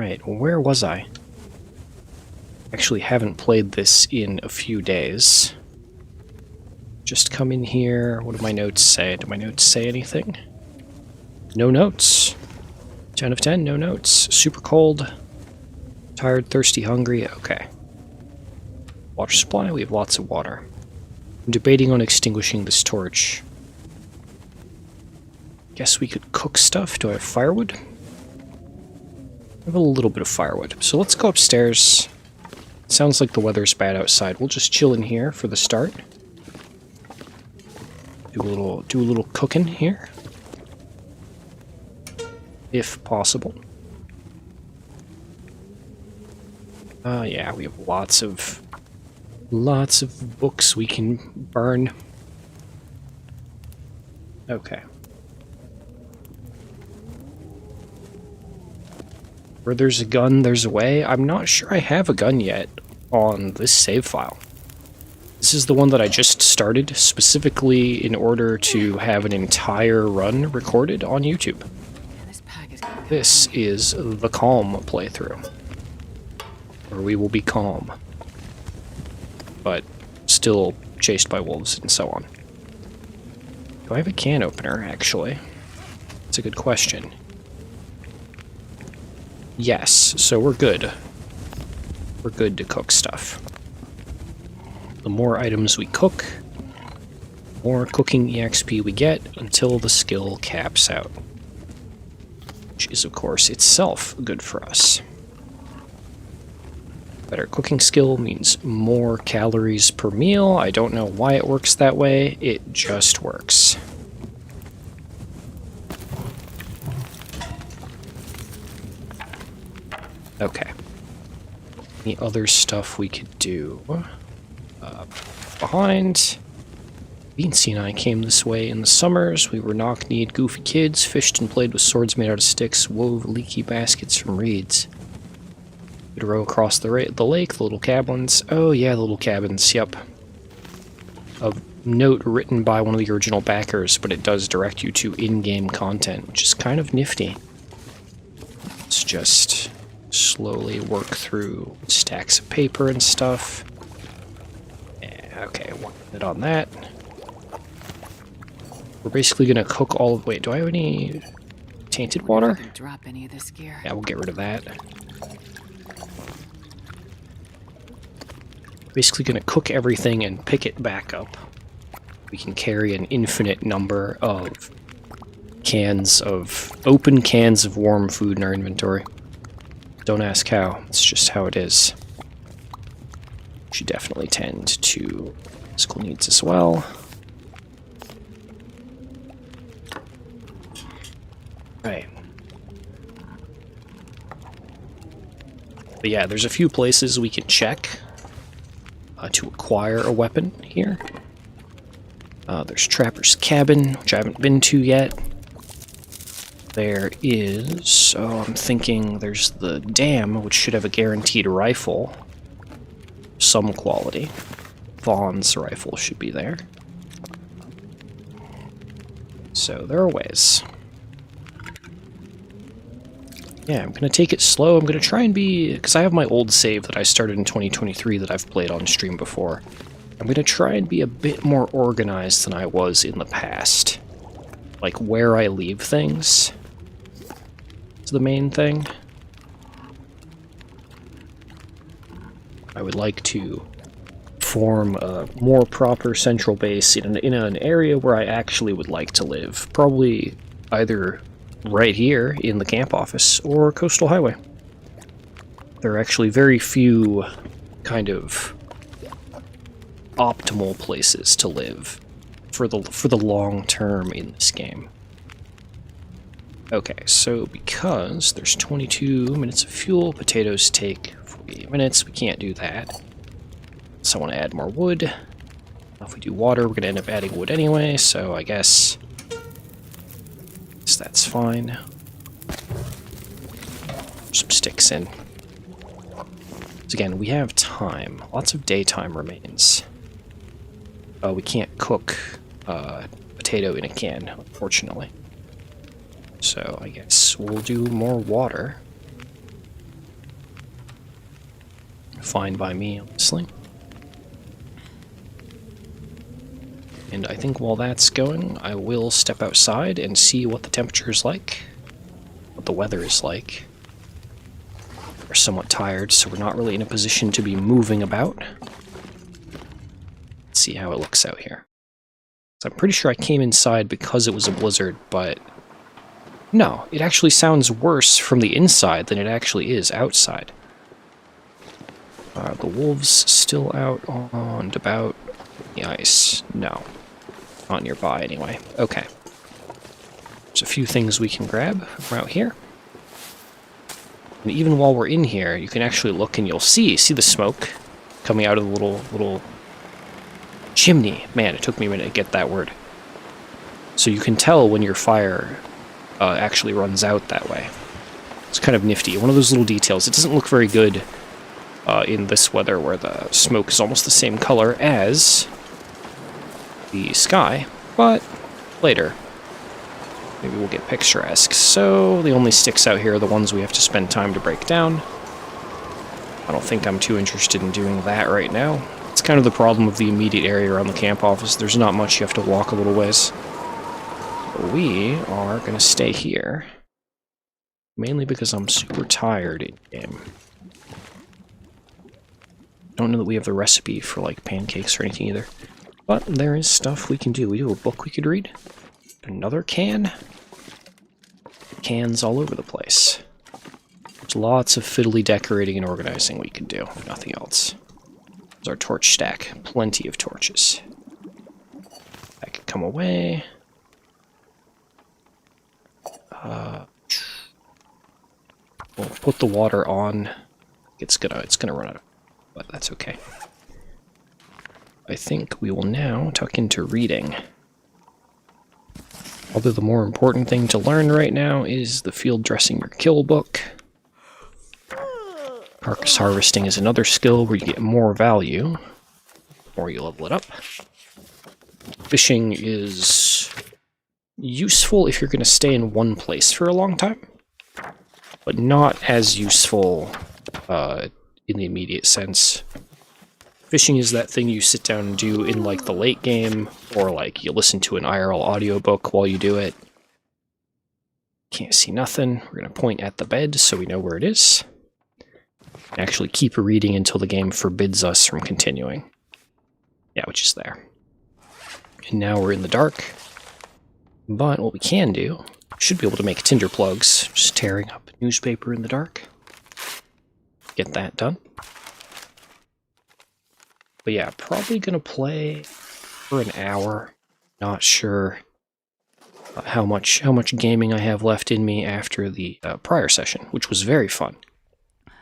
Alright, well, where was I? Actually haven't played this in a few days. Just come in here. What do my notes say? Do my notes say anything? No notes. 10 of 10, no notes. Super cold. Tired, thirsty, hungry. Okay. Water supply, we have lots of water. I'm debating on extinguishing this torch. Guess we could cook stuff. Do I have firewood? I have a little bit of firewood. So let's go upstairs. Sounds like the weather's bad outside. We'll just chill in here for the start. Do a little cooking here. If possible. Yeah, we have lots of books we can burn. Okay. Where there's a gun, there's a way. I'm not sure I have a gun yet on this save file. This is the one that I just started specifically in order to have an entire run recorded on YouTube. This is the calm playthrough. Where we will be calm. But still chased by wolves and so on. Do I have a can opener, actually? That's a good question. Yes, so we're good. We're good to cook stuff. The more items we cook, the more cooking EXP we get until the skill caps out. Which is, of course, itself good for us. Better cooking skill means more calories per meal. I don't know why it works that way. It just works. Okay. Any other stuff we could do? Behind. Beansy and I came this way in the summers. We were knock-kneed, goofy kids, fished and played with swords made out of sticks, wove leaky baskets from reeds. We'd row across the lake, the little cabins. Oh yeah, the little cabins, yep. A note written by one of the original backers, but it does direct you to in-game content, which is kind of nifty. Let's just slowly work through stacks of paper and stuff. Yeah, okay, 1 minute on that. We're basically gonna cook all of... Wait, do I have any tainted water? Drop any of this gear. Yeah, we'll get rid of that. Basically gonna cook everything and pick it back up. We can carry an infinite number of open cans of warm food in our inventory. Don't ask how, it's just how it is. Should definitely tend to physical needs as well. Right. But yeah, there's a few places we can check to acquire a weapon here. There's Trapper's Cabin, which I haven't been to yet. There is, I'm thinking there's the Dam, which should have a guaranteed rifle. Some quality. Vaughn's rifle should be there. So there are ways. Yeah, I'm gonna take it slow. I'm gonna try and be, because I have my old save that I started in 2023 that I've played on stream before. I'm gonna try and be a bit more organized than I was in the past. Like where I leave things is the main thing. I would like to form a more proper central base in an area where I actually would like to live. Probably either right here in the camp office or Coastal Highway. There are actually very few kind of optimal places to live for the long term in this game. Okay, so because there's 22 minutes of fuel, potatoes take 48 minutes, we can't do that. So I want to add more wood. If we do water, we're going to end up adding wood anyway, so I guess that's fine. Some sticks in. So again, we have time. Lots of daytime remains. We can't cook potato in a can, unfortunately. So I guess we'll do more water. Fine by me, honestly. And I think while that's going, I will step outside and see what the temperature is like, what the weather is like. We're somewhat tired, so we're not really in a position to be moving about. Let's see how it looks out here. So I'm pretty sure I came inside because it was a blizzard, but no, it actually sounds worse from the inside than it actually is outside. Are the wolves still out on and about the ice? No. Not nearby, anyway. Okay. There's a few things we can grab from out here. And even while we're in here, you can actually look and you'll see the smoke coming out of the little chimney. Man, it took me a minute to get that word. So you can tell when your fire actually runs out that way. It's kind of nifty. One of those little details. It doesn't look very good in this weather where the smoke is almost the same color as the sky, but later. Maybe we'll get picturesque. So the only sticks out here are the ones we have to spend time to break down. I don't think I'm too interested in doing that right now. It's kind of the problem of the immediate area around the camp office. There's not much, you have to walk a little ways. But we are going to stay here. Mainly because I'm super tired in game. Don't know that we have the recipe for like pancakes or anything either. But there is stuff we can do. We do a book we could read. Another can. Cans all over the place. There's lots of fiddly decorating and organizing we can do, if nothing else. There's our torch stack. Plenty of torches. I could come away. We'll put the water on. It's gonna run out, but that's okay. I think we will now tuck into reading. Although the more important thing to learn right now is the Field Dressing Your Kill book. Carcass harvesting is another skill where you get more value, or you level it up. Fishing is useful if you're going to stay in one place for a long time, but not as useful in the immediate sense. Fishing is that thing you sit down and do in, like, the late game, or, like, you listen to an IRL audiobook while you do it. Can't see nothing. We're going to point at the bed so we know where it is. Actually keep reading until the game forbids us from continuing. Yeah, which is there. And now we're in the dark. But what we can do, should be able to make tinder plugs, just tearing up newspaper in the dark. Get that done. But yeah, probably gonna play for an hour. Not sure how much gaming I have left in me after the prior session, which was very fun.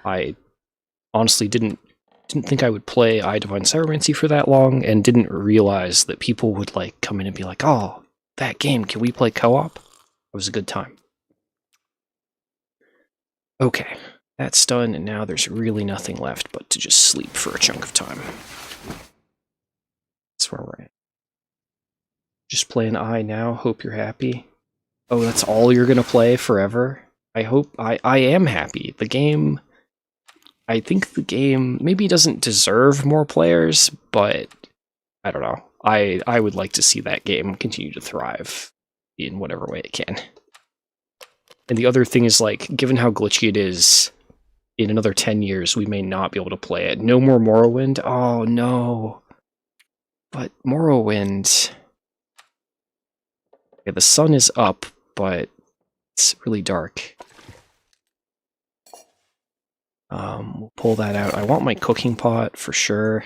I honestly didn't think I would play I Divine Cybermancy for that long, and didn't realize that people would like come in and be like, "Oh, that game, can we play co-op?" It was a good time. Okay, that's done, and now there's really nothing left but to just sleep for a chunk of time. That's where we're at. Just play an I now, hope you're happy. Oh, that's all you're gonna play forever? I hope I am happy. The game, I think the game maybe doesn't deserve more players, but I don't know. I would like to see that game continue to thrive in whatever way it can. And the other thing is, like, given how glitchy it is, in another 10 years we may not be able to play it. No more Morrowind? Oh no. But Morrowind... Yeah, the sun is up, but it's really dark. We'll pull that out. I want my cooking pot for sure.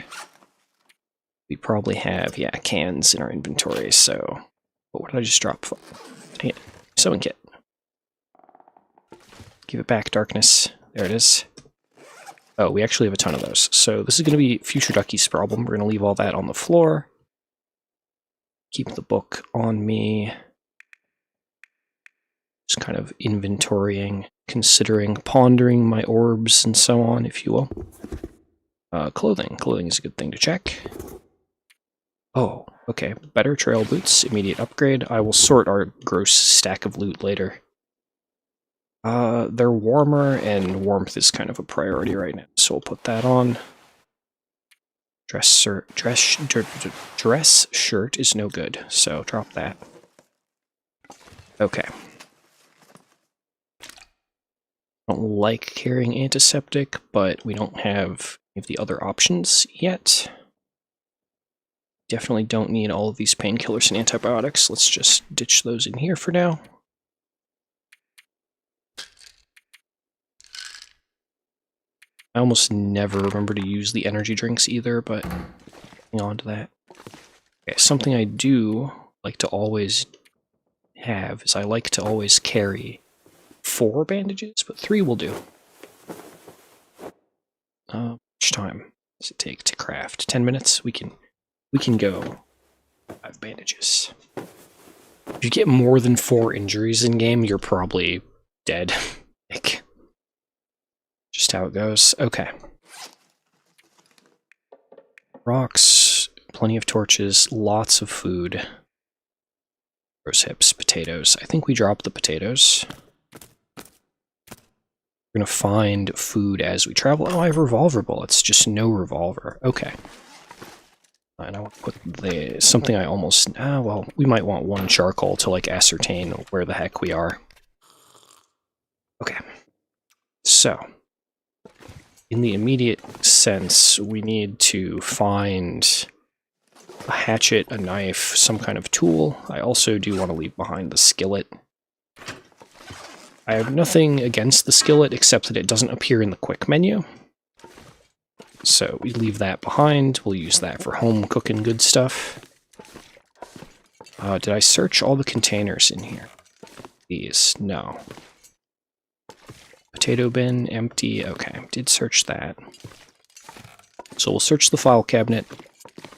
We probably have, yeah, cans in our inventory, so... But what did I just drop? Dang it. Sewing kit. Give it back, darkness. There it is. Oh, we actually have a ton of those. So this is going to be Future Ducky's problem. We're going to leave all that on the floor. Keep the book on me. Just kind of inventorying, considering, pondering my orbs and so on, if you will. Clothing. Clothing is a good thing to check. Oh, okay. Better trail boots. Immediate upgrade. I will sort our gross stack of loot later. They're warmer, and warmth is kind of a priority right now, so we'll put that on. Dress shirt is no good, so drop that. Okay. I don't like carrying antiseptic, but we don't have any of the other options yet. Definitely don't need all of these painkillers and antibiotics. Let's just ditch those in here for now. I almost never remember to use the energy drinks either, but hang on to that. Okay, something I do like to always have is I like to always carry 4 bandages, but 3 will do. How much time does it take to craft? 10 minutes? We can go 5 bandages. If you get more than 4 injuries in game, you're probably dead. Like, just how it goes. Okay. Rocks, plenty of torches, lots of food. Rose hips, potatoes. I think we dropped the potatoes. We're gonna find food as we travel. Oh, I have revolver bullets, just no revolver. Okay. And I want to put something I almost... well, we might want 1 charcoal to, like, ascertain where the heck we are. Okay. So, in the immediate sense, we need to find a hatchet, a knife, some kind of tool. I also do want to leave behind the skillet. I have nothing against the skillet except that it doesn't appear in the quick menu. So we leave that behind. We'll use that for home cooking good stuff. Did I search all the containers in here? These, no. Potato bin, empty. Okay, did search that. So we'll search the file cabinet,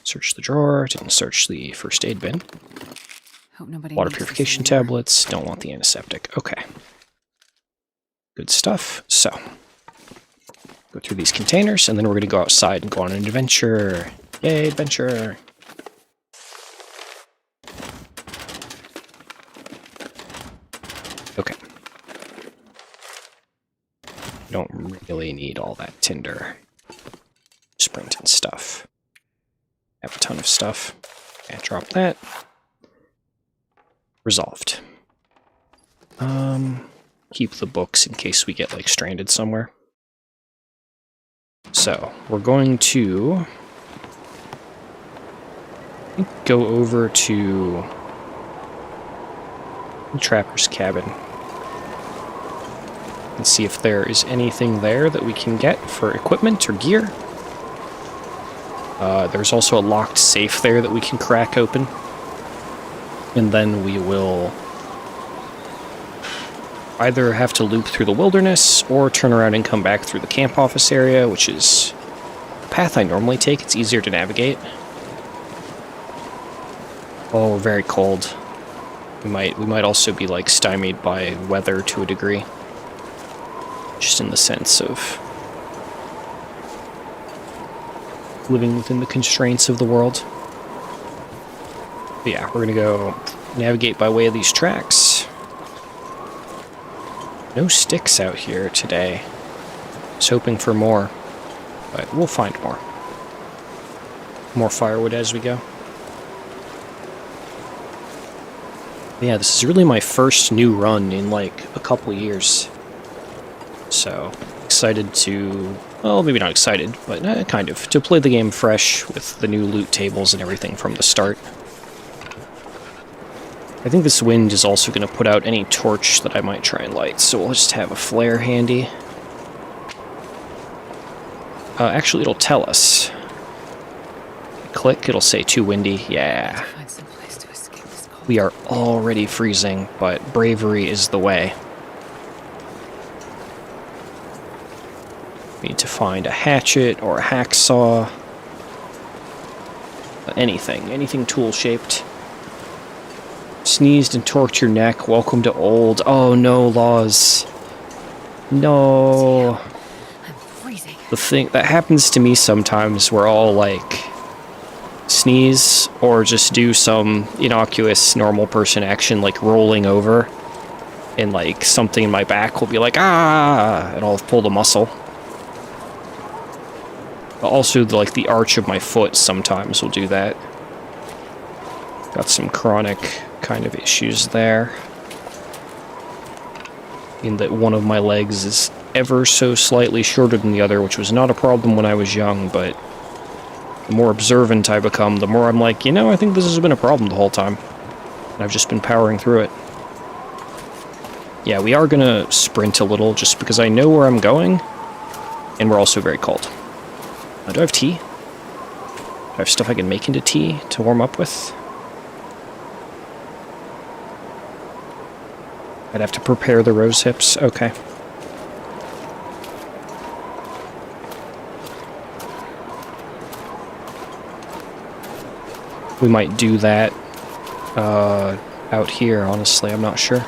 search the drawer, didn't search the first aid bin. Water purification tablets, don't want the antiseptic. Okay. Good stuff. So, go through these containers, and then we're going to go outside and go on an adventure. Yay, adventure! Okay. Don't really need all that tinder. Sprint and stuff. Have a ton of stuff. And drop that. Resolved. Keep the books in case we get, like, stranded somewhere. So, we're going to go over to the Trapper's cabin and see if there is anything there that we can get for equipment or gear. There's also a locked safe there that we can crack open. And then we will either have to loop through the wilderness or turn around and come back through the camp office area, which is the path I normally take. It's easier to navigate. Oh, we're very cold. We might also be, like, stymied by weather to a degree. Just in the sense of living within the constraints of the world. But yeah, we're gonna go navigate by way of these tracks. No sticks out here today. I was hoping for more, but we'll find more. More firewood as we go. But yeah, this is really my first new run in, like, a couple years. So, excited to... well, maybe not excited, but kind of. To play the game fresh with the new loot tables and everything from the start. I think this wind is also going to put out any torch that I might try and light, so we'll just have a flare handy. Actually, it'll tell us. Click, it'll say too windy. Yeah. We are already freezing, but bravery is the way. We need to find a hatchet or a hacksaw. Anything tool-shaped. Sneezed and torqued your neck. Welcome to old. Oh no, Laws. No. I'm freezing. The thing that happens to me sometimes where I'll, like, sneeze or just do some innocuous normal person action like rolling over. and like something in my back will be like, ah, and I'll pull the muscle. But also like the arch of my foot sometimes will do that. Got some chronic kind of issues there. In that one of my legs is ever so slightly shorter than the other, which was not a problem when I was young, but the more observant I become, the more I'm like, you know, I think this has been a problem the whole time. And I've just been powering through it. Yeah, we are gonna sprint a little, just because I know where I'm going, and we're also very cold. Do I have tea? Do I have stuff I can make into tea to warm up with? I'd have to prepare the rose hips. Okay. We might do that out here, honestly. I'm not sure.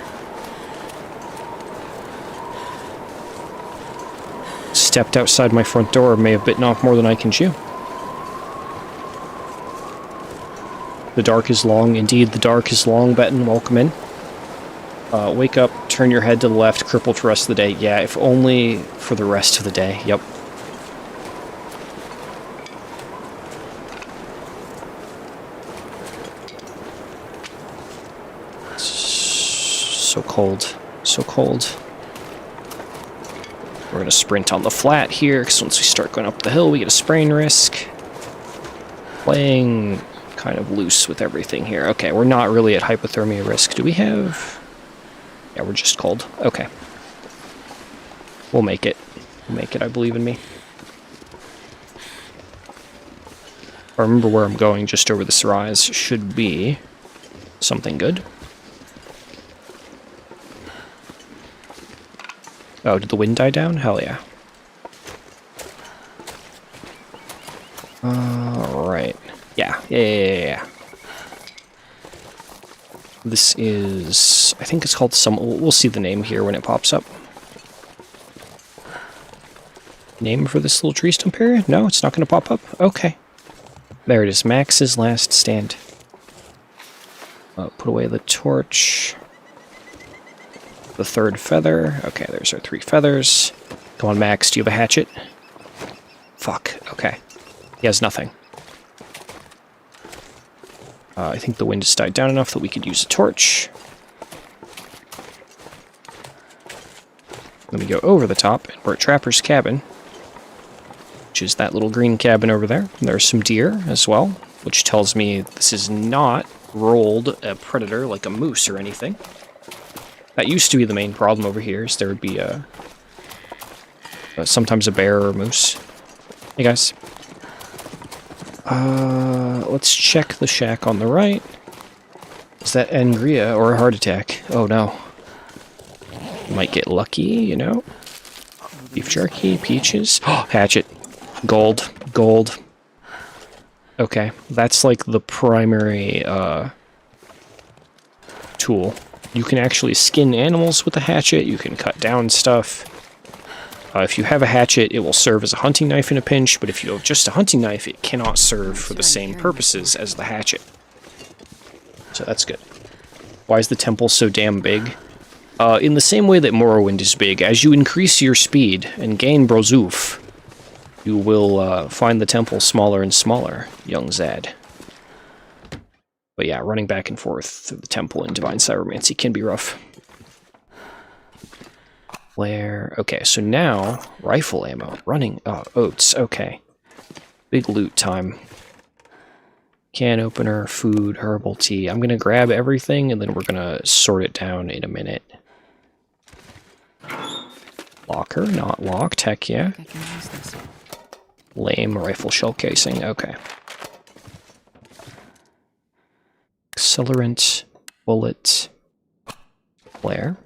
Stepped outside my front door, may have bitten off more than I can chew. The dark is long. Indeed, the dark is long, Benton. Welcome in. Wake up, turn your head to the left, crippled for the rest of the day. Yeah, if only for the rest of the day. Yep. So cold. So cold. We're going to sprint on the flat here, because once we start going up the hill, we get a sprain risk. Playing kind of loose with everything here. Okay, we're not really at hypothermia risk. Do we have... Yeah, we're just cold. Okay. We'll make it. We'll make it, I believe in me. I remember where I'm going, just over this rise. Should be something good. Oh, did the wind die down? Hell yeah. Alright. Yeah. This is... I think it's called some... We'll see the name here when it pops up. Name for this little tree stump area? No, it's not going to pop up? Okay. There it is. Max's last stand. Put away the torch. The third feather. Okay, there's our 3 feathers. Come on, Max. Do you have a hatchet? Fuck. Okay. He has nothing. I think the wind has died down enough that we could use a torch. Let me go over the top, and we're at Trapper's Cabin, which is that little green cabin over there. There's some deer as well, which tells me this is not rolled a predator like a moose or anything. That used to be the main problem over here, is there would be sometimes a bear or a moose. Hey guys. Let's check the shack on the right. Is that angria or a heart attack? Oh no. Might get lucky, you know. Beef jerky, peaches. Oh, hatchet. Gold. Gold. Okay, that's like the primary tool. You can actually skin animals with a hatchet, you can cut down stuff. If you have a hatchet, it will serve as a hunting knife in a pinch, but if you have just a hunting knife, it cannot serve for the same purposes as the hatchet. So that's good. Why is the temple so damn big? In the same way that Morrowind is big, as you increase your speed and gain Brozoof, you will find the temple smaller and smaller, young Zad. But yeah, running back and forth through the temple in Divine Cybermancy can be rough. Flare. Okay, so now, rifle ammo. Running. Oh, oats. Okay. Big loot time. Can opener, food, herbal tea. I'm going to grab everything, and then we're going to sort it down in a minute. Locker, not locked. Heck yeah. I can use this. Lame rifle shell casing. Okay. Accelerant, bullet, flare.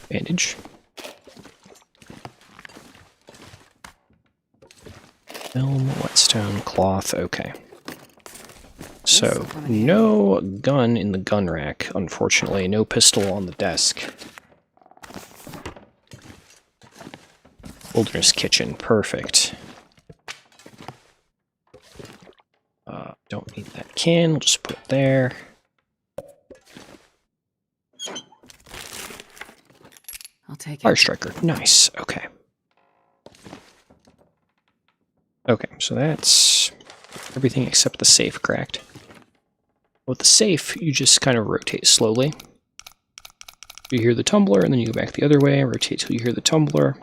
Bandage. Film, whetstone, cloth, okay. So, no gun in the gun rack, unfortunately. No pistol on the desk. Wilderness kitchen, perfect. Don't need that can, we'll just put it there. I'll take it. Fire striker, nice, okay. Okay, so that's everything except the safe cracked. With the safe, you just kind of rotate slowly. You hear the tumbler, and then you go back the other way, rotate till you hear the tumbler.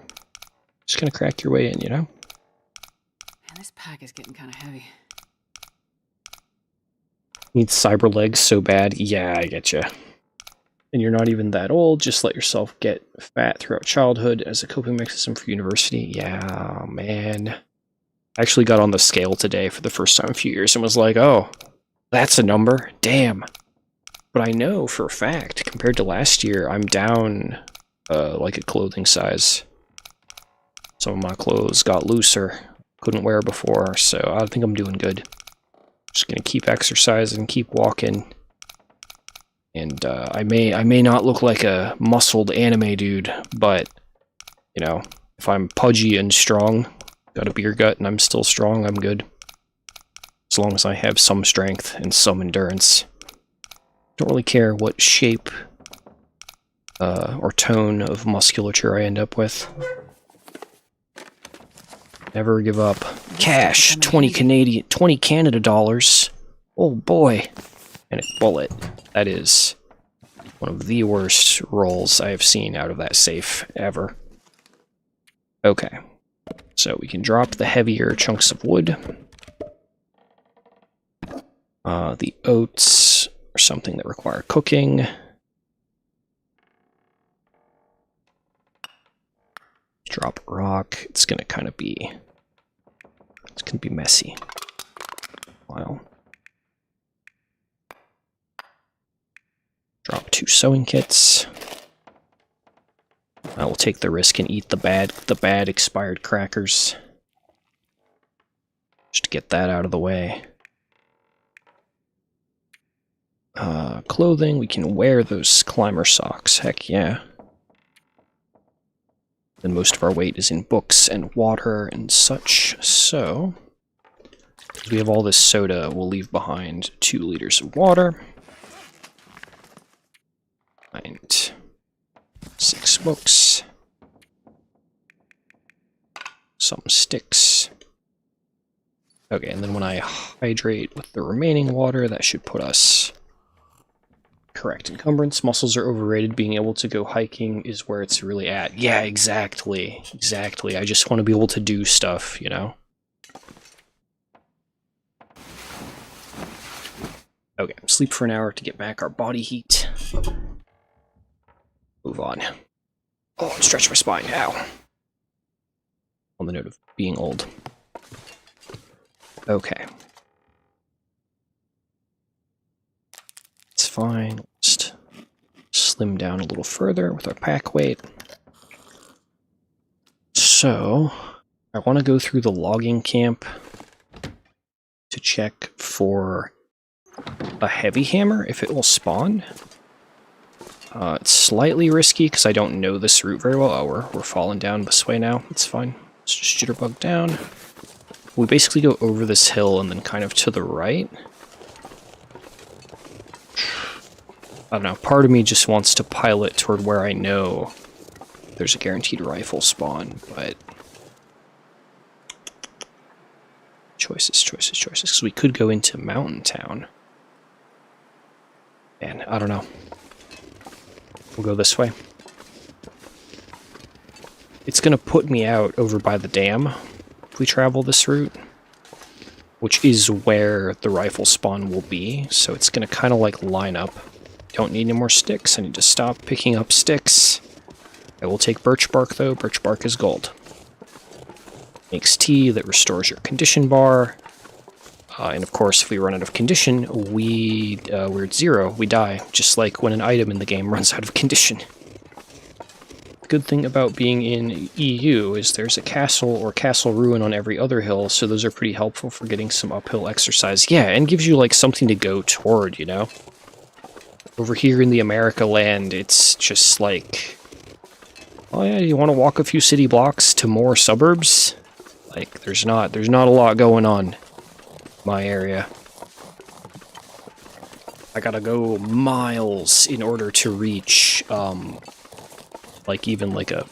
Just gonna crack your way in, you know? Man, this pack is getting kind of heavy. Need cyber legs so bad. Yeah, I get you. And you're not even that old. Just let yourself get fat throughout childhood as a coping mechanism for university. Yeah, man. I actually got on the scale today for the first time in a few years and was like, oh, that's a number. Damn. But I know for a fact, compared to last year, I'm down like a clothing size. Some of my clothes got looser. Couldn't wear before, so I think I'm doing good. Just gonna keep exercising, keep walking. And I may not look like a muscled anime dude, but, you know, if I'm pudgy and strong, got a beer gut and I'm still strong, I'm good. As long as I have some strength and some endurance. Don't really care what shape or tone of musculature I end up with. Never give up. Cash, 20 Canada dollars. Oh boy. And a bullet. That is one of the worst rolls I have seen out of that safe ever. Okay. So we can drop the heavier chunks of wood. The oats are something that require cooking. Drop a rock. It's gonna kind of be... It's gonna be messy. Wow. Drop 2 sewing kits. I will take the risk and eat the bad expired crackers. Just to get that out of the way. Clothing, we can wear those climber socks, heck yeah. Then most of our weight is in books and water and such, so... We have all this soda, we'll leave behind 2 liters of water. And 6 books. Some sticks. Okay, and then when I hydrate with the remaining water, that should put us... Correct. Encumbrance. Muscles are overrated. Being able to go hiking is where it's really at. Yeah, exactly. Exactly. I just want to be able to do stuff, you know? Okay, sleep for an hour to get back our body heat. Move on. Oh, stretch my spine. Ow. On the note of being old. Okay. It's fine. Just slim down a little further with our pack weight. So, I want to go through the logging camp to check for a heavy hammer, if it will spawn. It's slightly risky because I don't know this route very well. Oh, we're falling down this way now. It's fine. Let's just jitterbug down. We basically go over this hill and then kind of to the right. I don't know, part of me just wants to pilot toward where I know there's a guaranteed rifle spawn, but... Choices, because we could go into Mountain Town. And I don't know. We'll go this way. It's gonna put me out over by the dam if we travel this route, which is where the rifle spawn will be, so it's gonna kind of like line up. Don't need any more sticks. I need to stop picking up sticks. I will take birch bark though. Birch bark is gold. Makes tea that restores your condition bar. And of course, if we run out of condition, we're at 0. We die, just like when an item in the game runs out of condition. The good thing about being in EU is there's a castle or castle ruin on every other hill, so those are pretty helpful for getting some uphill exercise. Yeah, and gives you like something to go toward, you know? Over here in the America land, it's just like, oh yeah, you want to walk a few city blocks to more suburbs? Like, there's not a lot going on in my area. I gotta go miles in order to reach, like even like a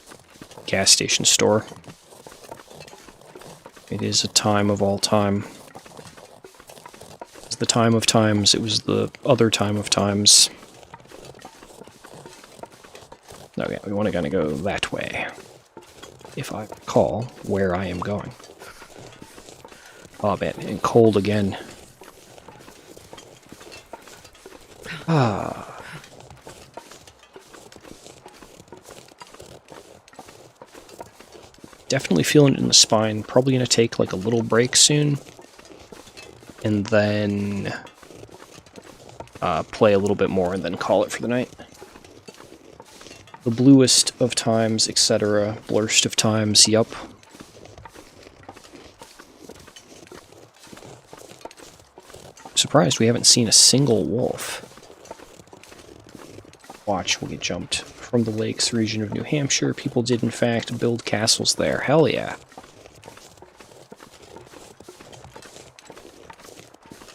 gas station store. It is a time of all time. It's the time of times, it was the other time of times. Okay, we want to kind of go that way, if I recall where I am going. Oh man, and cold again. Ah. Definitely feeling it in the spine. Probably going to take like a little break soon. And then play a little bit more and then call it for the night. The bluest of times, etc. Blurst of times, yup. Surprised we haven't seen a single wolf. Watch, we'll get jumped. From the lakes region of New Hampshire, people did in fact build castles there. Hell yeah.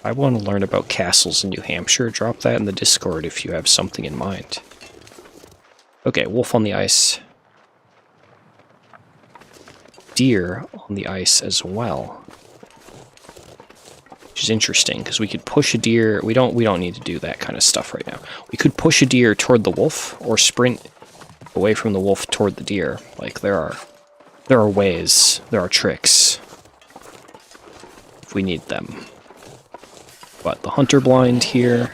I want to learn about castles in New Hampshire. Drop that in the Discord if you have something in mind. Okay, wolf on the ice. Deer on the ice as well. Which is interesting, because we could push a deer. We don't need to do that kind of stuff right now. We could push a deer toward the wolf, or sprint away from the wolf toward the deer. Like, there are ways, there are tricks, if we need them. But the hunter blind here.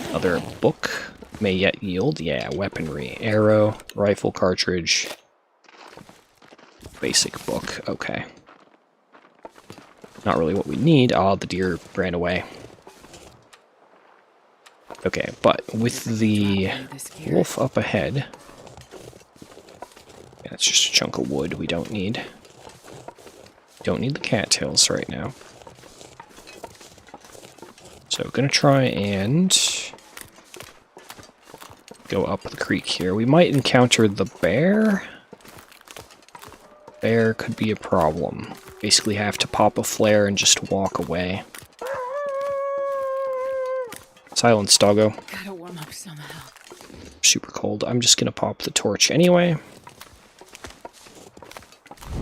Another book. May yet yield. Yeah, weaponry. Arrow, rifle cartridge. Basic book. Okay. Not really what we need. Oh, the deer ran away. Okay, but with the wolf up ahead... Yeah, it's just a chunk of wood we don't need. Don't need the cattails right now. So, gonna try and go up the creek here. We might encounter the bear. Bear could be a problem. Basically have to pop a flare and just walk away. Silence, doggo. Gotta warm up somehow. Super cold. I'm just gonna pop the torch anyway.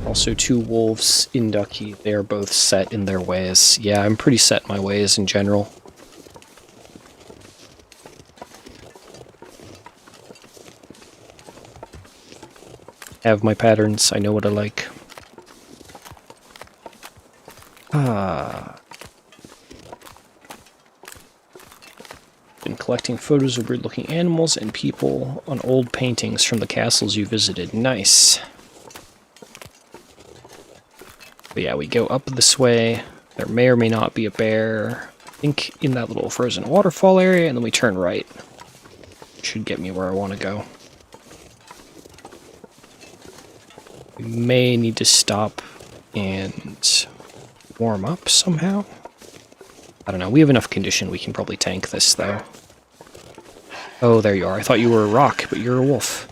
Also, two wolves in Ducky. They are both set in their ways. Yeah, I'm pretty set in my ways in general. Have my patterns. I know what I like. Been collecting photos of weird-looking animals and people on old paintings from the castles you visited. Nice. But yeah, we go up this way. There may or may not be a bear. I think in that little frozen waterfall area, and then we turn right. Should get me where I want to go. We may need to stop and warm up somehow. I don't know. We have enough condition. We can probably tank this, though. Oh, there you are. I thought you were a rock, but you're a wolf.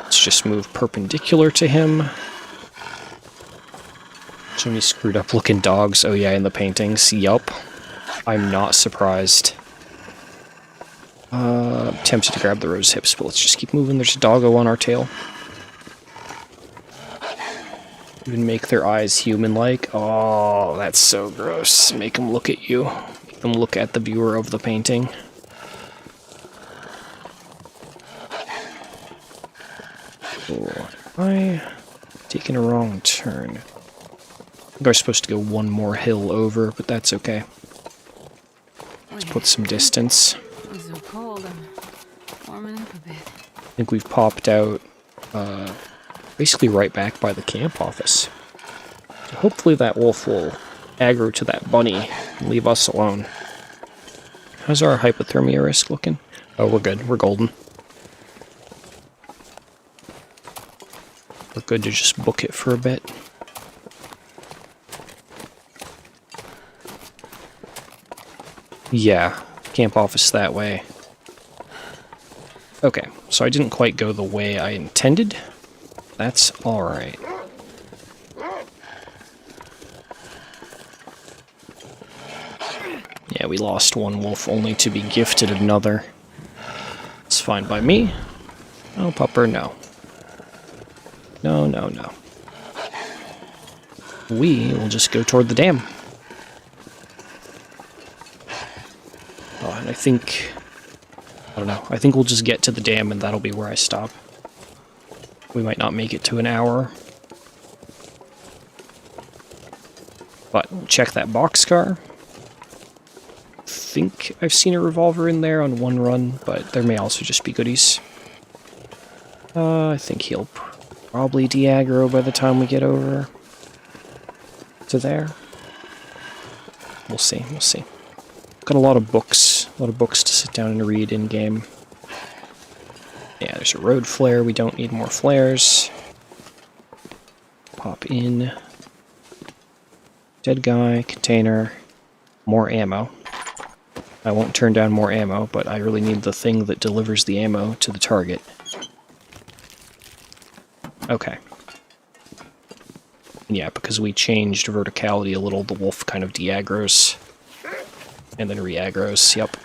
Let's just move perpendicular to him. So many screwed up looking dogs. Oh yeah, in the paintings. Yup. I'm not surprised. Tempted to grab the rose hips, but let's just keep moving. There's a doggo on our tail. Even make their eyes human-like. Oh, that's so gross. Make them look at you. Make them look at the viewer of the painting. Oh, am I taking a wrong turn? I think I was supposed to go one more hill over, but that's okay. Let's put some distance. It's so cold. I'm warming up a bit. I think we've popped out basically right back by the camp office. So hopefully that wolf will aggro to that bunny and leave us alone. How's our hypothermia risk looking? Oh, we're good. We're golden. We're good to just book it for a bit. Yeah, camp office that way. Okay, so I didn't quite go the way I intended. That's alright. Yeah, we lost one wolf only to be gifted another. It's fine by me. No, pupper, no. No, no, no. We will just go toward the dam. Oh, and I think we'll just get to the dam and that'll be where I stop. We might not make it to an hour. But check that boxcar. I think I've seen a revolver in there on one run, but there may also just be goodies. I think he'll probably de-aggro by the time we get over to there. We'll see, we'll see. Got a lot of books to sit down and read in-game. Yeah, there's a road flare, we don't need more flares. Pop in. Dead guy, container, more ammo. I won't turn down more ammo, but I really need the thing that delivers the ammo to the target. Okay. Yeah, because we changed verticality a little, the wolf kind of de-aggros. And then re-aggros, yep.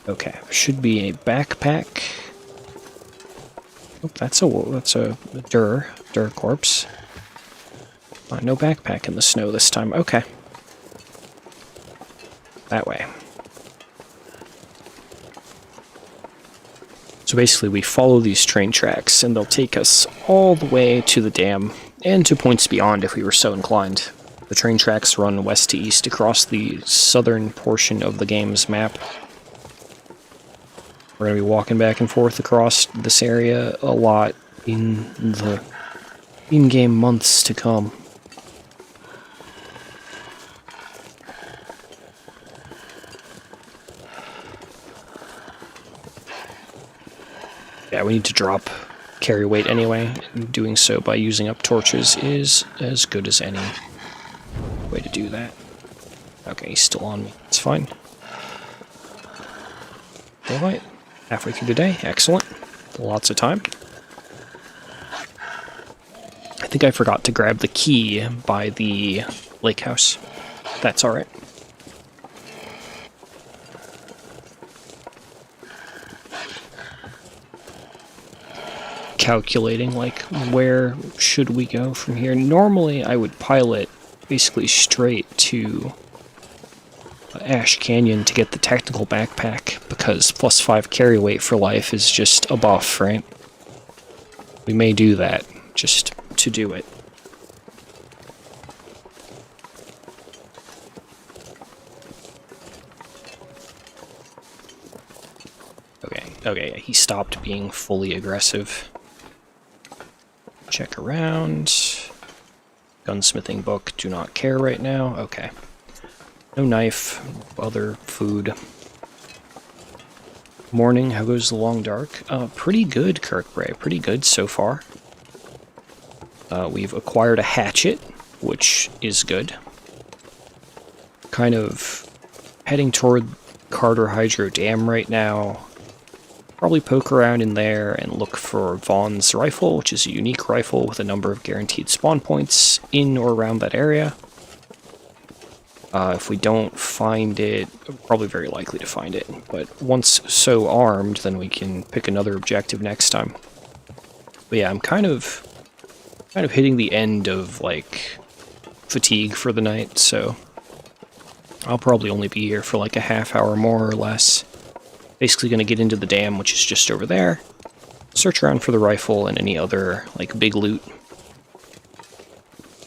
Okay, should be a backpack. Oh, that's a Dur corpse. No backpack in the snow this time. Okay. That way. So basically we follow these train tracks and they'll take us all the way to the dam and to points beyond if we were so inclined. The train tracks run west to east across the southern portion of the game's map. We're going to be walking back and forth across this area a lot in the in-game months to come. Yeah, we need to drop carry weight anyway. Doing so by using up torches is as good as any way to do that. Okay, he's still on me. It's fine. Alright, halfway through the day. Excellent. Lots of time. I think I forgot to grab the key by the lake house. That's alright. Calculating, like, where should we go from here? Normally, I would pilot basically straight to Ash Canyon to get the technical backpack, because +5 carry weight for life is just a buff, right? We may do that, just to do it. Okay, he stopped being fully aggressive. Check around. Gunsmithing book, do not care right now. Okay. No knife, other food. Morning, how goes the long dark? Pretty good, Kirkbray. Pretty good so far. We've acquired a hatchet, which is good. Kind of heading toward Carter Hydro Dam right now. Probably poke around in there and look for Vaughn's rifle, which is a unique rifle with a number of guaranteed spawn points in or around that area. If we don't find it, probably very likely to find it, but once so armed, then we can pick another objective next time. But yeah, I'm kind of hitting the end of, like, fatigue for the night, so I'll probably only be here for like a half hour more or less. Basically gonna get into the dam, which is just over there, search around for the rifle and any other, like, big loot.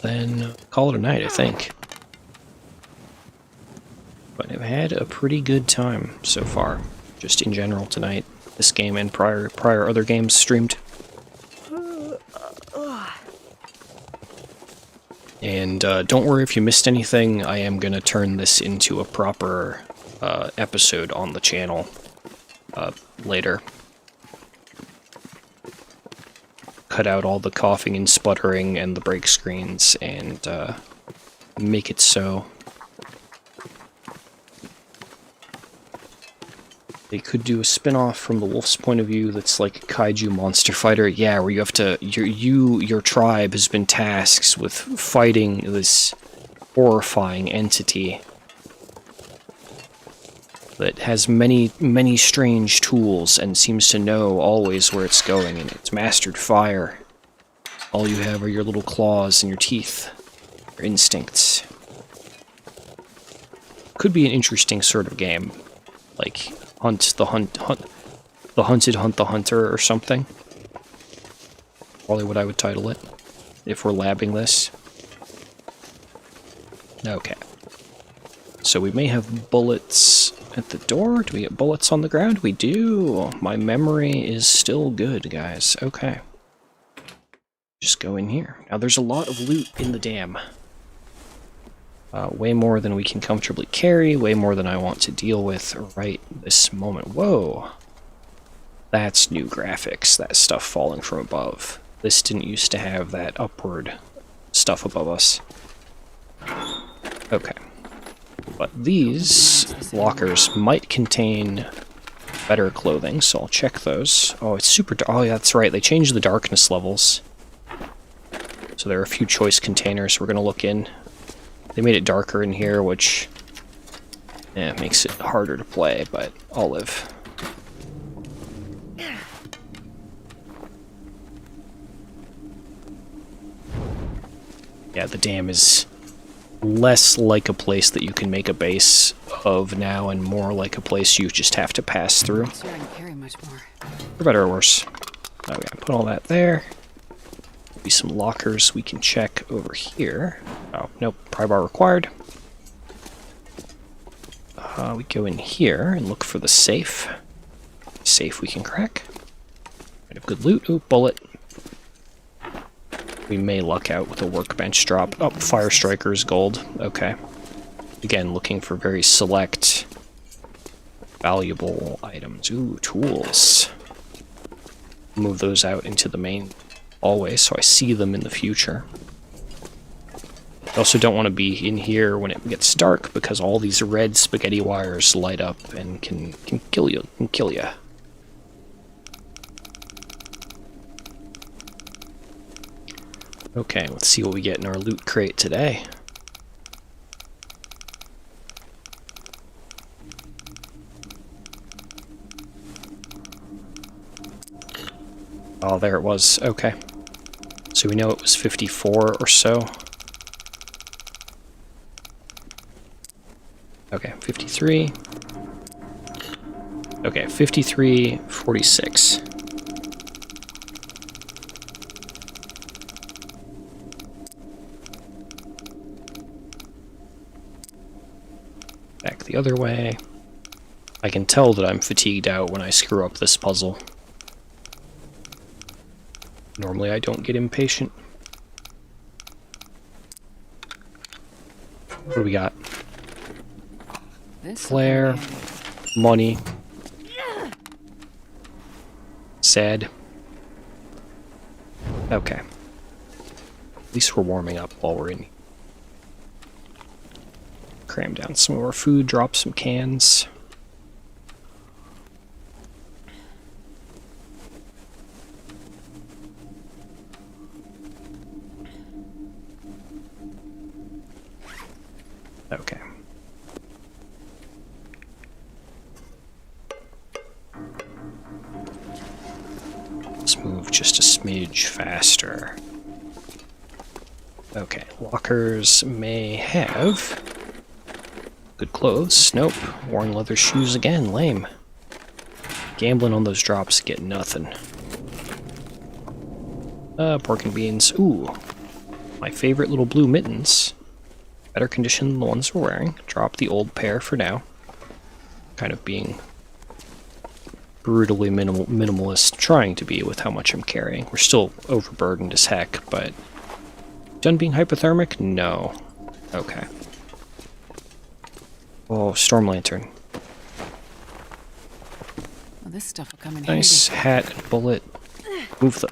Then call it a night, I think. But I've had a pretty good time so far, just in general tonight. This game and prior other games streamed. And don't worry if you missed anything, I am gonna turn this into a proper episode on the channel later. Cut out all the coughing and sputtering and the break screens and make it so. They could do a spin-off from the wolf's point of view that's like Kaiju Monster Fighter. Yeah, where you have to, your tribe has been tasked with fighting this horrifying entity that has many, many strange tools and seems to know always where it's going, and it's mastered fire. All you have are your little claws and your teeth, your instincts. Could be an interesting sort of game, like the hunted hunt the hunter or something. Probably what I would title it, if we're labbing this. Okay. So we may have bullets at the door. Do we get bullets on the ground? We do. My memory is still good, guys. Okay. Just go in here. Now there's a lot of loot in the dam. Way more than we can comfortably carry, way more than I want to deal with right this moment. Whoa. That's new graphics, that stuff falling from above. This didn't used to have that upward stuff above us. Okay. But these lockers might contain better clothing, so I'll check those. Oh, it's super dark. Oh, yeah, that's right. They changed the darkness levels. So there are a few choice containers we're going to look in. They made it darker in here, which makes it harder to play, but I'll live. Yeah, the dam is less like a place that you can make a base of now and more like a place you just have to pass through. Sure, I can carry much more. For better or worse. Okay, put all that there. Be some lockers we can check over here. Oh, nope, pry bar required. We go in here and look for the safe. Safe we can crack. Right, have good loot. Ooh, bullet. We may luck out with a workbench drop. Oh, Fire Striker's gold. Okay. Again, looking for very select, valuable items. Ooh, tools. Move those out into the main hallway so I see them in the future. I also don't want to be in here when it gets dark because all these red spaghetti wires light up and can kill you. Okay, let's see what we get in our loot crate today. Oh, there it was. Okay. So we know it was 54 or so. Okay, 53. Okay, 53, 46. Back the other way. I can tell that I'm fatigued out when I screw up this puzzle. Normally I don't get impatient. What do we got? Flare, money, sad. Okay. At least we're warming up while we're in. Cram down some more food, drop some cans. Okay. Let's move just a smidge faster. Okay, lockers may have good clothes. Nope. Worn leather shoes again. Lame. Gambling on those drops, get nothing. Pork and beans. Ooh. My favorite little blue mittens. Better condition than the ones we're wearing. Drop the old pair for now. Kind of being brutally minimalist, trying to be with how much I'm carrying. We're still overburdened as heck, but done being hypothermic? No. Okay. Oh, storm lantern. Well, this stuff will come in Nice handy. hat and bullet. Move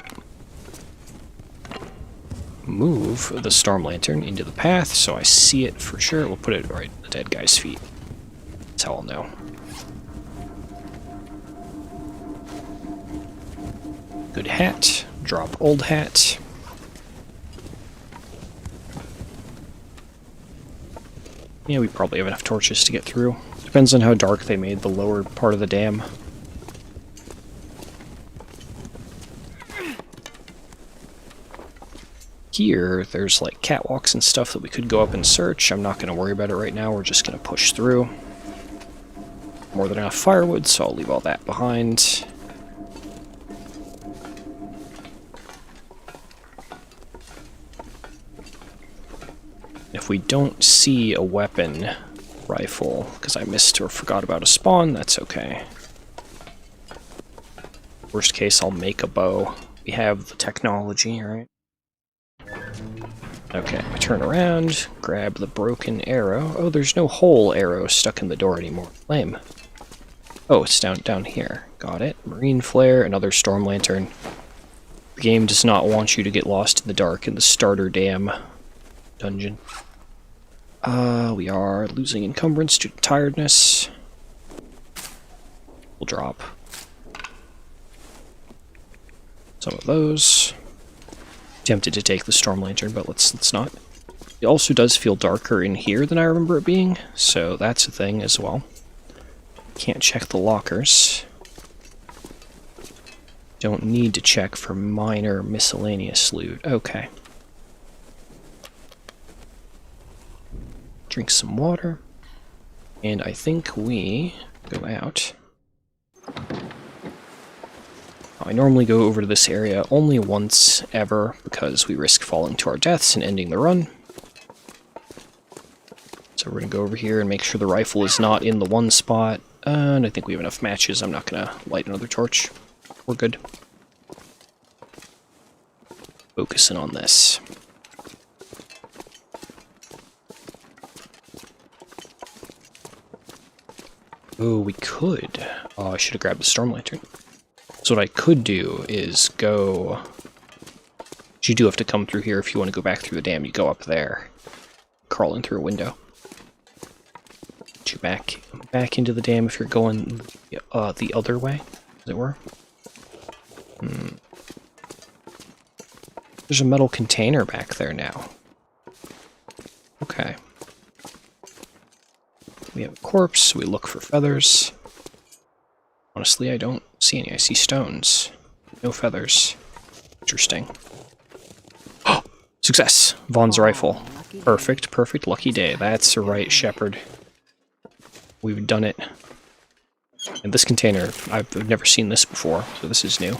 the storm lantern into the path so I see it for sure. We'll put it right at the dead guy's feet. That's how I'll know. Good hat. Drop old hat. Yeah, we probably have enough torches to get through. Depends on how dark they made the lower part of the dam. Here, there's like catwalks and stuff that we could go up and search. I'm not going to worry about it right now. We're just going to push through. More than enough firewood, so I'll leave all that behind. If we don't see a weapon rifle, because I missed or forgot about a spawn, that's okay. Worst case, I'll make a bow. We have the technology, right? Okay, I turn around, grab the broken arrow. Oh, there's no whole arrow stuck in the door anymore. Lame. Oh, it's down here. Got it. Marine flare, another storm lantern. The game does not want you to get lost in the dark in the starter dam dungeon. We are losing encumbrance due to tiredness. We'll drop some of those. Tempted to take the storm lantern, but let's not. It also does feel darker in here than I remember it being, so that's a thing as well. Can't check the lockers. Don't need to check for minor miscellaneous loot. Okay. Drink some water. And I think we go out. I normally go over to this area only once ever because we risk falling to our deaths and ending the run. So we're going to go over here and make sure the rifle is not in the one spot. And I think we have enough matches. I'm not going to light another torch. We're good. Focusing on this. Oh, we could. Oh, I should have grabbed the storm lantern. So what I could do is go... You do have to come through here if you want to go back through the dam. You go up there. Crawl in through a window. Get you back into the dam if you're going the other way, as it were. There's a metal container back there now. Okay. We have a corpse, so we look for feathers. Honestly, I don't see any. I see stones. No feathers. Interesting. Oh! Success! Vaughn's rifle. Perfect, perfect, lucky day. That's right, Shepherd. We've done it. And this container, I've never seen this before, so this is new.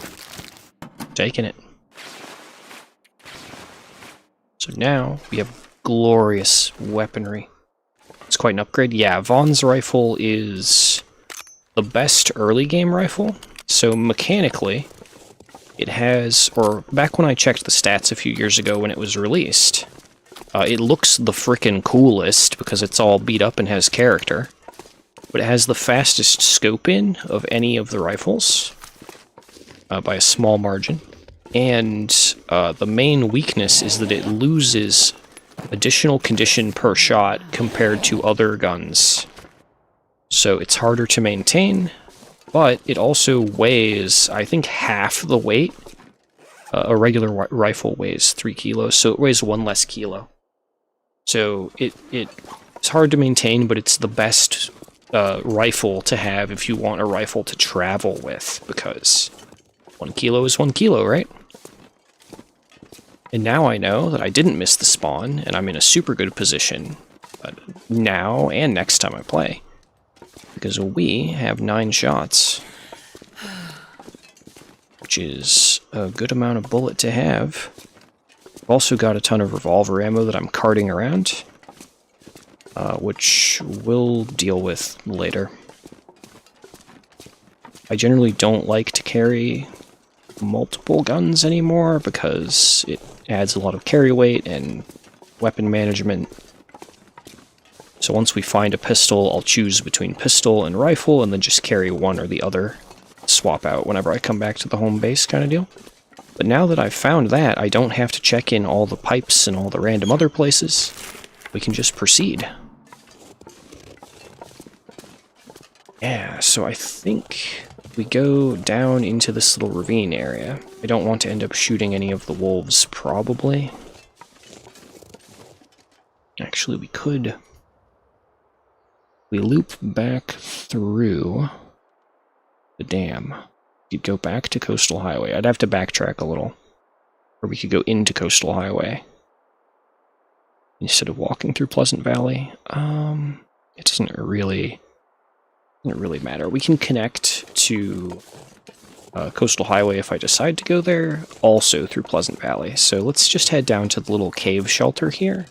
Taking it. So now, we have glorious weaponry. It's quite an upgrade. Yeah, Vaughn's rifle is the best early game rifle. So mechanically, it has, or back when I checked the stats a few years ago when it was released, it looks the frickin' coolest because it's all beat up and has character. But it has the fastest scope in of any of the rifles by a small margin. And the main weakness is that it loses additional condition per shot compared to other guns. So it's harder to maintain, but it also weighs, I think, half the weight. A regular rifle weighs 3 kilos, so it weighs 1 less kilo. So it's hard to maintain, but it's the best rifle to have if you want a rifle to travel with, because 1 kilo is 1 kilo, right? And now I know that I didn't miss the spawn, and I'm in a super good position now and next time I play. Because we have 9 shots, which is a good amount of bullet to have. I've also got a ton of revolver ammo that I'm carting around, which we'll deal with later. I generally don't like to carry multiple guns anymore because it adds a lot of carry weight and weapon management. So once we find a pistol, I'll choose between pistol and rifle and then just carry one or the other. Swap out whenever I come back to the home base kind of deal. But now that I've found that, I don't have to check in all the pipes and all the random other places. We can just proceed. Yeah, so I think we go down into this little ravine area. I don't want to end up shooting any of the wolves, probably. Actually, we could We loop back through the dam. You'd go back to Coastal Highway. I'd have to backtrack a little. Or we could go into Coastal Highway instead of walking through Pleasant Valley. It doesn't really matter. We can connect to Coastal Highway if I decide to go there, also through Pleasant Valley. So let's just head down to the little cave shelter here.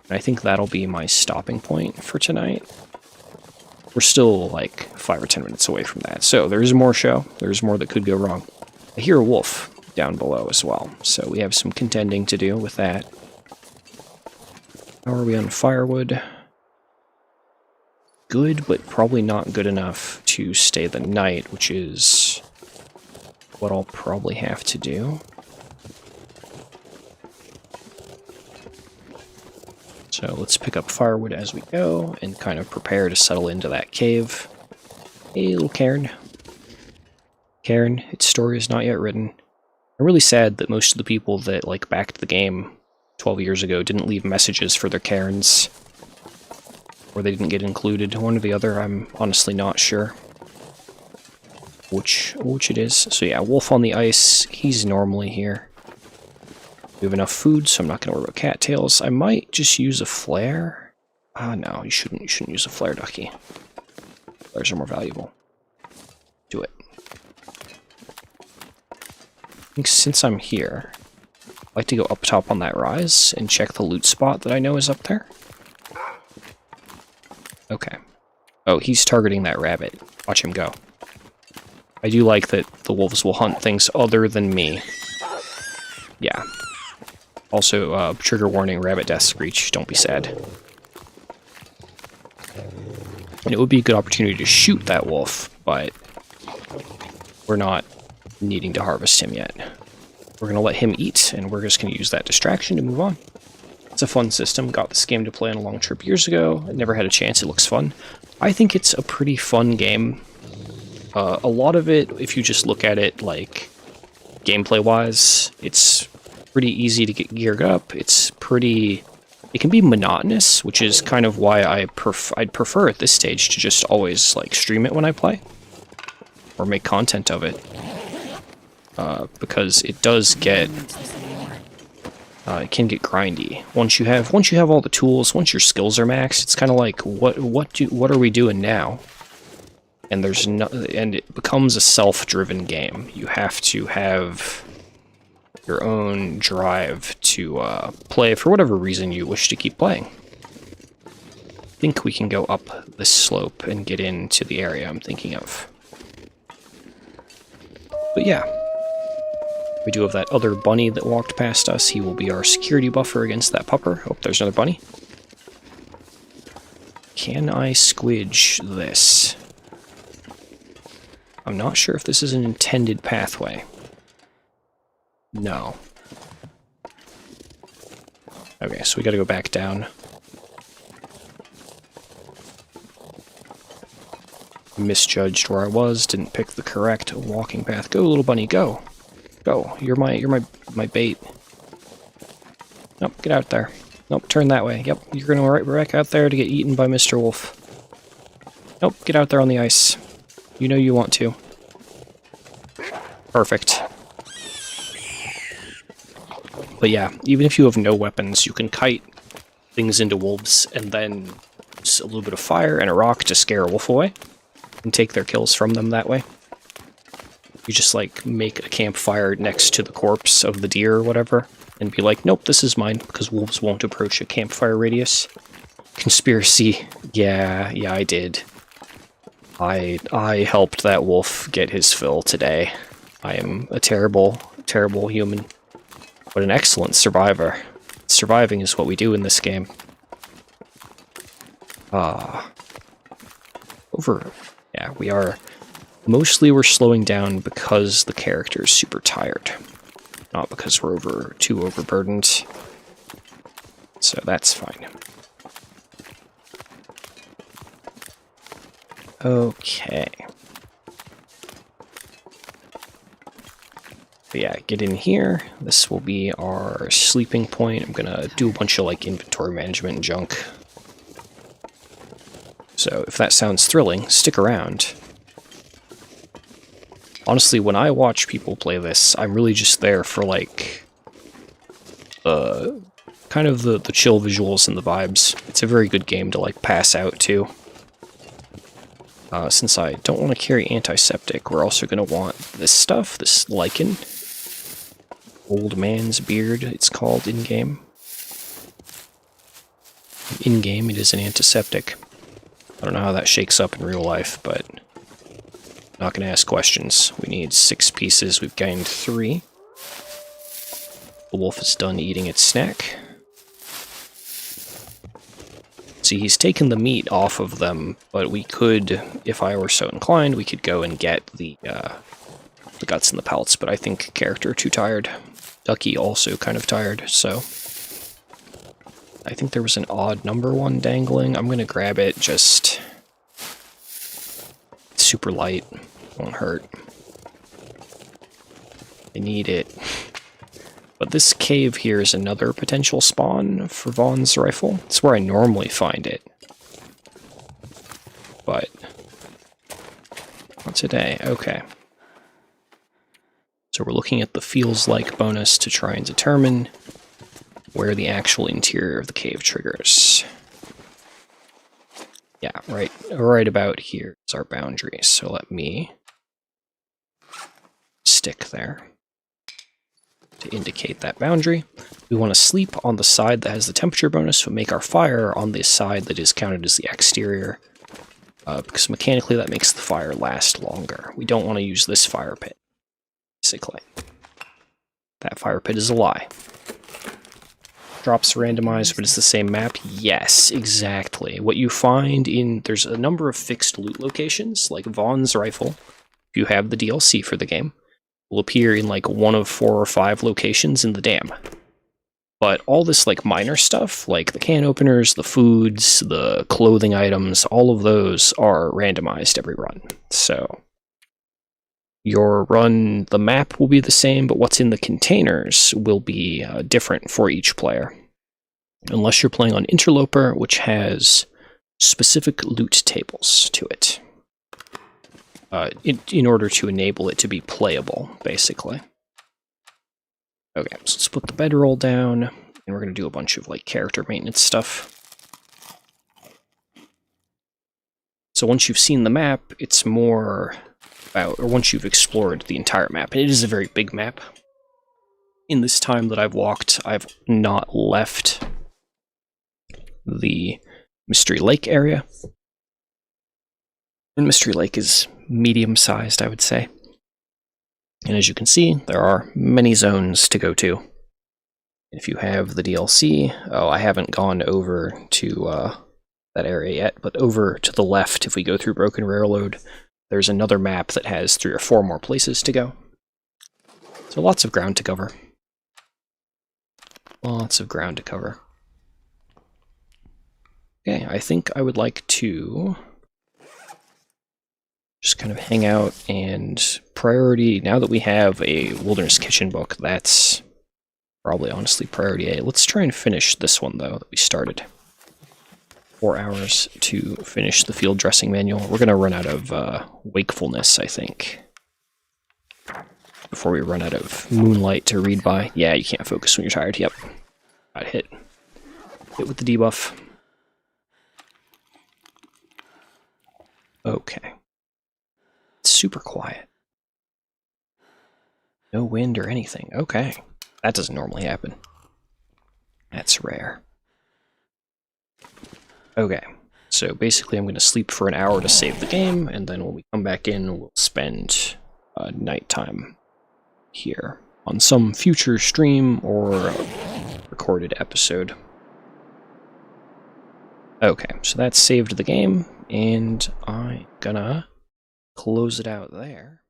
And I think that'll be my stopping point for tonight. We're still like 5 or 10 minutes away from that. So there's more show. There's more that could go wrong. I hear a wolf down below as well. So we have some contending to do with that. How are we on firewood? Good, but probably not good enough to stay the night, which is what I'll probably have to do. So let's pick up firewood as we go and kind of prepare to settle into that cave. Hey, little Cairn. Cairn, its story is not yet written. I'm really sad that most of the people that like backed the game 12 years ago didn't leave messages for their Cairns. Or they didn't get included. One or the other, I'm honestly not sure which it is. So yeah, wolf on the ice, he's normally here. We have enough food, so I'm not going to worry about cattails. I might just use a flare. No, you shouldn't use a flare, ducky. Flares are more valuable. Do it. I think since I'm here, I'd like to go up top on that rise and check the loot spot that I know is up there. Okay. Oh, he's targeting that rabbit. Watch him go. I do like that the wolves will hunt things other than me. Yeah. Also, trigger warning, rabbit death screech, don't be sad. And it would be a good opportunity to shoot that wolf, but we're not needing to harvest him yet. We're going to let him eat, and we're just going to use that distraction to move on. It's a fun system. Got this game to play on a long trip years ago. I never had a chance. It looks fun. I think it's a pretty fun game. A lot of it, if you just look at it like gameplay-wise, it's pretty easy to get geared up. It can be monotonous, which is kind of why I'd prefer at this stage to just always like stream it when I play or make content of it, because it does get it can get grindy once you have all the tools. Once your skills are maxed, it's kind of like what are we doing now? And and it becomes a self-driven game. You have to have your own drive to play for whatever reason you wish to keep playing. I think we can go up this slope and get into the area I'm thinking of. But yeah, we do have that other bunny that walked past us. He will be our security buffer against that pupper. Oh, there's another bunny. Can I squidge this? I'm not sure if this is an intended pathway. No. Okay, so we gotta go back down. Misjudged where I was, didn't pick the correct walking path. Go, little bunny, go. Go. You're my bait. Nope, get out there. Nope, turn that way. Yep, you're gonna right back out there to get eaten by Mr. Wolf. Nope, get out there on the ice. You know you want to. Perfect. But yeah, even if you have no weapons, you can kite things into wolves and then just a little bit of fire and a rock to scare a wolf away and take their kills from them that way. You just like make a campfire next to the corpse of the deer or whatever and be like, nope, this is mine, because wolves won't approach a campfire radius. Conspiracy. Yeah, I did. I helped that wolf get his fill today. I am a terrible, terrible human. But an excellent survivor. Surviving is what we do in this game. Yeah, we are... Mostly we're slowing down because the character is super tired. Not because we're too overburdened. So that's fine. Okay. But yeah, get in here. This will be our sleeping point. I'm gonna do a bunch of like inventory management and junk. So if that sounds thrilling, stick around. Honestly, when I watch people play this, I'm really just there for, like, kind of the chill visuals and the vibes. It's a very good game to, like, pass out to. Since I don't want to carry antiseptic, we're also going to want this stuff, this lichen. Old man's beard, it's called in-game. In-game, it is an antiseptic. I don't know how that shakes up in real life, but not going to ask questions. We need 6 pieces. We've gained 3. The wolf is done eating its snack. See, he's taken the meat off of them, but we could, if I were so inclined, we could go and get the guts and the pellets, but I think character too tired. Ducky also kind of tired, so I think there was an odd number one dangling. I'm gonna grab it, just super light, won't hurt. I need it. But this cave here is another potential spawn for Vaughn's rifle. It's where I normally find it. But not today, okay. So we're looking at the feels like bonus to try and determine where the actual interior of the cave triggers. Yeah, right about here is our boundary, so let me stick there to indicate that boundary. We want to sleep on the side that has the temperature bonus, so make our fire on the side that is counted as the exterior, because mechanically that makes the fire last longer. We don't want to use this fire pit, basically. That fire pit is a lie. Drops randomized, but it's the same map? Yes, exactly. What you find there's a number of fixed loot locations, like Vaughn's rifle, if you have the DLC for the game, will appear in like 1 of 4 or 5 locations in the dam. But all this like minor stuff, like the can openers, the foods, the clothing items, all of those are randomized every run. So your run, the map will be the same, but what's in the containers will be different for each player. Unless you're playing on Interloper, which has specific loot tables to it. In order to enable it to be playable, basically. Okay, so let's put the bedroll down, and we're going to do a bunch of like character maintenance stuff. So once you've seen the map, it's more about, or once you've explored the entire map, and it is a very big map. In this time that I've walked, I've not left the Mystery Lake area. And Mystery Lake is medium-sized, I would say. And as you can see, there are many zones to go to. If you have the DLC, I haven't gone over to that area yet, but over to the left, if we go through Broken Railroad, there's another map that has 3 or 4 more places to go. So lots of ground to cover. Lots of ground to cover. Okay, I think I would like to just kind of hang out and priority, now that we have a Wilderness Kitchen book, that's probably honestly priority A. Let's try and finish this one though, that we started. 4 hours to finish the field dressing manual. We're going to run out of wakefulness, I think, before we run out of moonlight to read by. Yeah, you can't focus when you're tired. Yep. Got hit. Hit with the debuff. Okay. It's super quiet. No wind or anything. Okay. That doesn't normally happen. That's rare. Okay. So basically I'm going to sleep for an hour to save the game, and then when we come back in, we'll spend nighttime here on some future stream or recorded episode. Okay, so that's saved the game, and I'm gonna close it out there.